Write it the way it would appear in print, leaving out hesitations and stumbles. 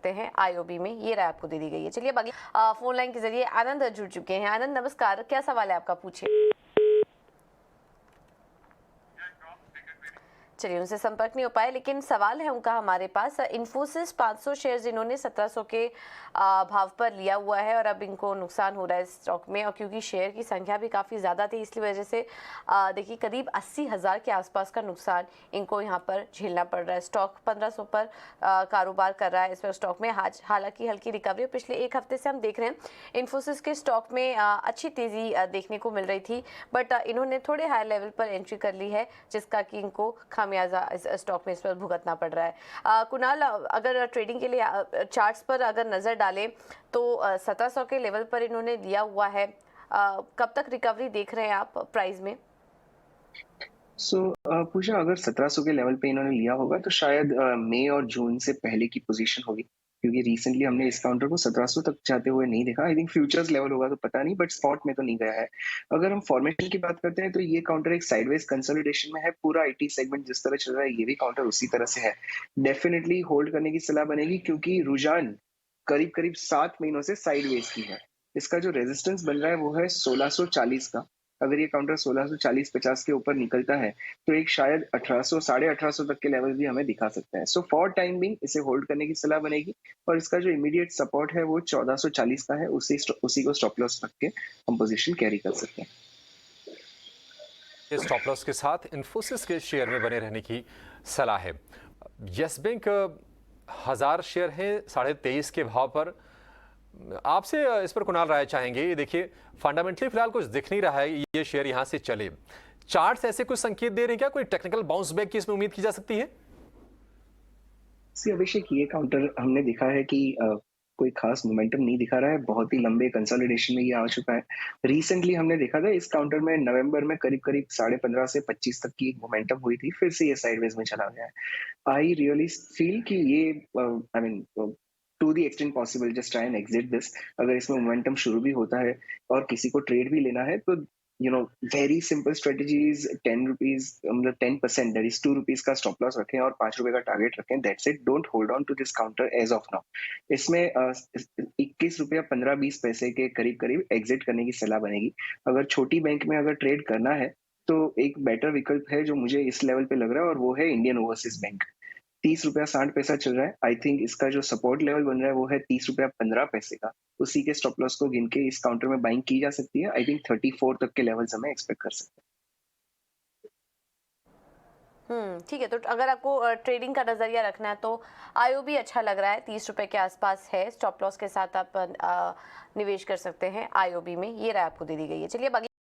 सकते हैं आईओबी में, ये राय आपको दे दी गई है। चलिए बाकी फोन लाइन के जरिए आनंद जुड़ चुके हैं। आनंद नमस्कार, क्या सवाल है आपका, पूछिए। चलिए उनसे संपर्क नहीं हो पाए, लेकिन सवाल है उनका हमारे पास। इन्फोसिस 500 शेयर्स इन्होंने 1700 के भाव पर लिया हुआ है और अब इनको नुकसान हो रहा है स्टॉक में, और क्योंकि शेयर की संख्या भी काफ़ी ज़्यादा थी इसलिए वजह से देखिए करीब 80,000 के आसपास का नुकसान इनको यहाँ पर झेलना पड़ रहा है। स्टॉक 1500 पर कारोबार कर रहा है इस पर स्टॉक में। हालांकि हल्की रिकवरी पिछले एक हफ्ते से हम देख रहे हैं इन्फोसिस के स्टॉक में अच्छी तेज़ी देखने को मिल रही थी, बट इन्होंने थोड़े हाई लेवल पर एंट्री कर ली है जिसका कि इनको खामियाजा इस स्टॉक में इस पर भुगतना पड़ रहा है। कुणाल, अगर ट्रेडिंग के लिए चार्ट्स पर अगर नज़र डालें तो 1700 के लेवल पर इन्होंने लिया हुआ है, कब तक रिकवरी देख रहे हैं आप प्राइस में? पूजा, अगर 1700 के लेवल पे इन्होंने लिया होगा तो शायद मई और जून से पहले की पोजीशन होगी, क्योंकि रिसेंटली हमने इस काउंटर को 1700 तक जाते हुए नहीं देखा। आई थिंक फ्यूचर्स लेवल होगा तो पता नहीं, बट स्पॉट में तो नहीं गया है। अगर हम फॉर्मेशन की बात करते हैं तो ये काउंटर एक साइडवेज कंसोलिडेशन में है। पूरा आईटी सेगमेंट जिस तरह चल रहा है ये भी काउंटर उसी तरह से है। डेफिनेटली होल्ड करने की सलाह बनेगी, क्योंकि रुझान करीब करीब 7 महीनों से साइडवेज की है। इसका जो रेजिस्टेंस बन रहा है वो है 1640 का। अगर ये काउंटर 1640-50 के ऊपर निकलता है तो एक शायद 1800 1850 तक के लेवल भी हमें दिखा सकता है। सो फॉर टाइम बिंग इसे होल्ड करने की सलाह बनेगी, और इसका जो इमीडिएट सपोर्ट है वो 1440 का है। उसी को स्टॉप लॉस रख के हम पोजीशन कैरी कर सकते हैं। स्टॉप लॉस के साथ इन्फोसिस के शेयर में बने रहने की सलाह है। यस बैंक 1000 शेयर है 23.5 के भाव पर। आपसे इस पर कुणाल राय चाहेंगे। ये देखिए फंडामेंटली फिलहाल कुछ दिख नहीं रहा है ये शेयर यहां से चले। चार्ट्स ऐसे कुछ संकेत दे रहे हैं क्या? कोई टेक्निकल बाउंस बैक की इसमें उम्मीद की जा सकती है? अभिषेक, ये काउंटर हमने देखा है कि कोई खास मोमेंटम नहीं दिखा रहा है। बहुत ही लंबे कंसोलिडेशन में ये आ चुका है। रिसेंटली हमने देखा था इस काउंटर में नवंबर में करीब करीब 15.5 से 25 तक की एक मोमेंटम हुई थी, फिर से ये साइडवेज में चला गया है। आई रियली फील कि ये I mean to the extent possible just try and exit this. अगर इसमें मोमेंटम शुरू भी होता है और किसी को ट्रेड भी लेना है तो वेरी सिंपल स्ट्रेटेजीज, 10 रुपीज, मतलब 10%, दैट इज 2 रुपीज का स्टॉप लॉस रखें और 5 रुपए का टारगेट रखें। That's it, don't hold on to this counter as of now. इसमें 21 रुपया 15-20 पैसे के करीब करीब एग्जिट करने की सलाह बनेगी। अगर छोटी बैंक में अगर ट्रेड करना है तो एक बेटर विकल्प है जो मुझे इस लेवल पे लग रहा है, और वो है इंडियन ओवरसीज बैंक। 30 रुपया 60 पैसा चल रहा है। आई थिंक इसका जो सपोर्ट लेवल बन रहा है वो है 30 रुपया 15 पैसे का। उसी के स्टॉप लॉस को गिन के इस काउंटर में बाइंग की जा सकती है। आई थिंक 34 तक के लेवल्स हमें एक्सपेक्ट कर सकते हैं। ठीक है, तो अगर आपको ट्रेडिंग का नजरिया रखना है तो आईओबी अच्छा लग रहा है, 30 रुपए के आसपास है। स्टॉप लॉस के साथ आप निवेश कर सकते हैं आईओबी में, ये राय आपको दे दी गई है। चलिए बाकी